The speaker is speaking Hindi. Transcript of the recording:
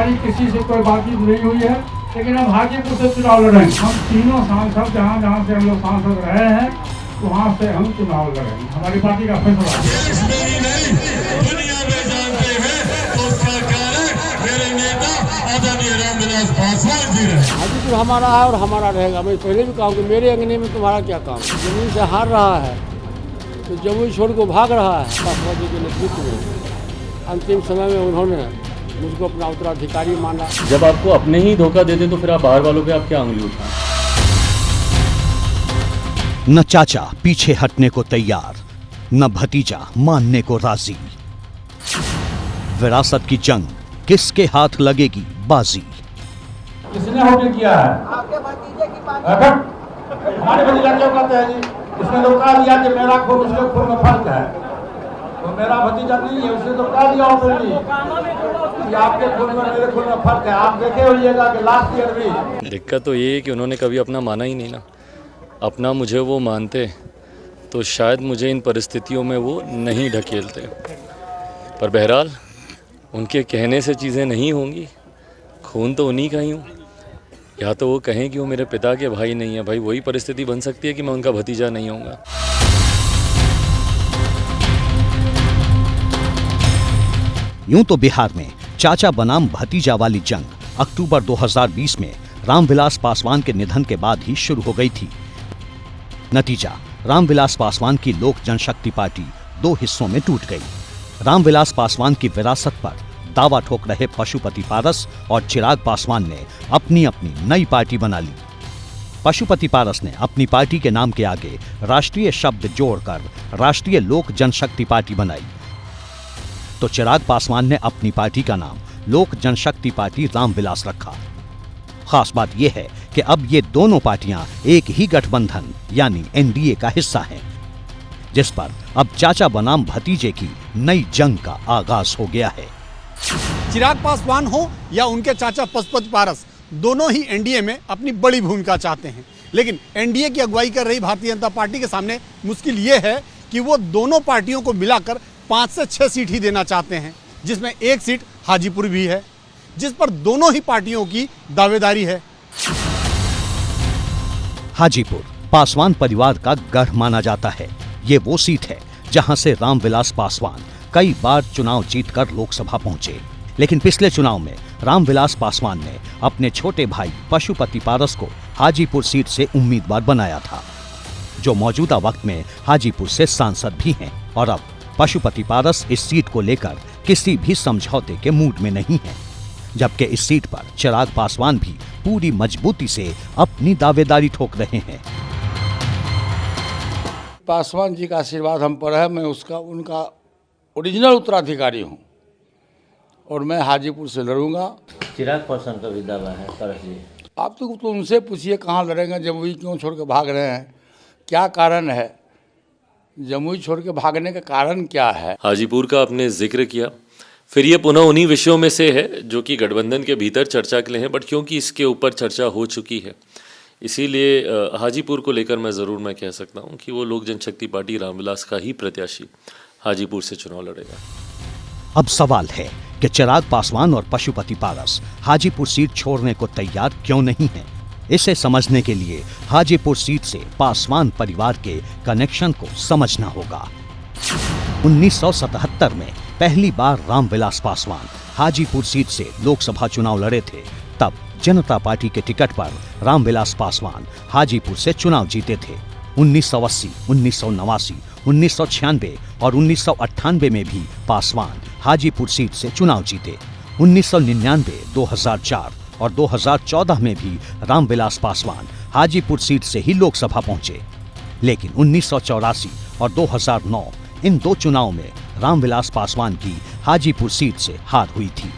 हमारी किसी से कोई बातचीत नहीं हुई है, लेकिन हम हाजीपुर से चुनाव लड़ेंगे। हम तीनों सांसद जहाँ से हम लोग सांसद रहे हैं वहाँ से हम चुनाव लड़ेंगे। हमारी पार्टी का फैसला हाजीपुर हमारा है और हमारा रहेगा। मैं पहले भी कहा कि मेरे अंगने में तुम्हारा क्या काम, जमीन से हार रहा है तो जमुई छोड़ को भाग रहा है। पासवान जी के नेतृत्व में अंतिम समय में उन्होंने मुझको अपना उत्तराधिकारी माना। जब आपको अपने ही धोखा देते तो फिर आप बाहर वालों पे आप क्या उंगली उठाएं? न चाचा पीछे हटने को तैयार, न भतीजा मानने को राजी। विरासत की जंग, किसके हाथ लगेगी बाजी? किसने होटल किया है? आपके भतीजे की पार्टी। हमारे भतीजा क्यों कहते हैं जी? उसने तो कहा दिया कि मेरा खून उसके खून में फर्क है, तो मेरा भतीजा नहीं है। उसने तो कहा दिया ओपनली कि आपके खून में मेरे खून में फर्क है। आप देखे होइएगा कि लास्ट ईयर भी। दिक्कत तो ये है कि उन्होंने कभी अपना माना ही नहीं ना। अपना मुझे वो मानते तो शायद मुझे इन परिस्थितियों में वो नहीं ढकेलते। पर बहरहाल उनके कहने से चीज़ें नहीं होंगी। खून तो उन्हीं का ही हूँ। या तो वो कहें कि वो मेरे पिता के भाई नहीं है, भाई वही परिस्थिति बन सकती है कि मैं उनका भतीजा नहीं होऊंगा। यूं तो बिहार में चाचा बनाम भतीजा वाली जंग अक्टूबर 2020 में रामविलास पासवान के निधन के बाद ही शुरू हो गई थी। नतीजा, रामविलास पासवान की लोक जनशक्ति पार्टी दो हिस्सों में टूट गई। रामविलास पासवान की विरासत पर दावा ठोक रहे पशुपति पारस और चिराग पासवान ने अपनी अपनी नई पार्टी बना ली। पशुपति पारस ने अपनी पार्टी के नाम के आगे राष्ट्रीय शब्द जोड़कर राष्ट्रीय लोक जनशक्ति पार्टी बनाई, तो चिराग पासवान ने अपनी पार्टी का नाम लोक जनशक्ति पार्टी रामविलास रखा। खास बात यह है कि अब ये दोनों पार्टियां एक ही गठबंधन यानी एनडीए का हिस्सा हैं, जिस पर अब चाचा बनाम भतीजे की नई जंग का आगाज हो गया है। चिराग पासवान हो या उनके चाचा पशुपति पारस, दोनों ही एनडीए में अपनी बड़ी भूमिका चाहते हैं। लेकिन एनडीए की अगुवाई कर रही भारतीय जनता पार्टी के सामने मुश्किल ये है कि वो दोनों पार्टियों को मिलाकर 5 से 6 सीट ही देना चाहते हैं, जिसमें एक सीट हाजीपुर भी है, जिस पर दोनों ही पार्टियों की दावेदारी है। हाजीपुर पासवान परिवार का गढ़ माना जाता है। ये वो सीट है जहां से रामविलास पासवान कई बार चुनाव जीतकर लोकसभा पहुंचे। लेकिन पिछले चुनाव में रामविलास पासवान ने अपने छोटे भाई पशुपति पारस को हाजीपुर सीट से उम्मीदवार बनाया था, जो मौजूदा वक्त में हाजीपुर से सांसद भी हैं। और अब पशुपति पारस इस सीट को लेकर किसी भी समझौते के मूड में नहीं है, जबकि इस सीट पर चिराग पासवान भी पूरी मजबूती से अपनी दावेदारी ठोक रहे हैं। पासवान जी का आशीर्वाद हम पर है। मैं उनका ओरिजिनल उत्तराधिकारी हूँ और मैं हाजीपुर से लड़ूंगा। चिराग पासवान का भी दावा है पारस जी। आप तो उनसे पूछिए कहाँ लड़ेंगे, जमुई क्यों छोड़ के भाग रहे हैं, क्या कारण है, जमुई छोड़ के भागने का कारण क्या है। हाजीपुर का आपने जिक्र किया, फिर ये पुनः उन्हीं विषयों में से है जो कि गठबंधन के भीतर चर्चा के लिए हैं, बट क्योंकि इसके ऊपर चर्चा हो चुकी है इसीलिए हाजीपुर को लेकर मैं कह सकता हूं कि वो लोक जनशक्ति पार्टी रामविलास का ही प्रत्याशी हाजीपुर से चुनाव लड़ेगा। अब सवाल है कि चिराग पासवान और पशुपति पारस हाजीपुर सीट छोड़ने को तैयार क्यों नहीं हैं? इसे समझने के लिए हाजीपुर सीट से पासवान परिवार के कनेक्शन को समझना होगा। 1977 में पहली बार रामविलास पासवान हाजीपुर सीट से लोकसभा चुनाव लड़े थे। तब जनता पार्टी के टिकट पर रामविलास पासवान हाजीपुर से चुनाव जीते थे। 1980, 1989, 1996 और 1998 में भी पासवान हाजीपुर सीट से चुनाव जीते। 1999, 2004 और 2014 में भी रामविलास पासवान हाजीपुर सीट से ही लोकसभा पहुंचे। लेकिन 1984 और 2009 इन दो चुनावों में रामविलास पासवान की हाजीपुर सीट से हार हुई थी।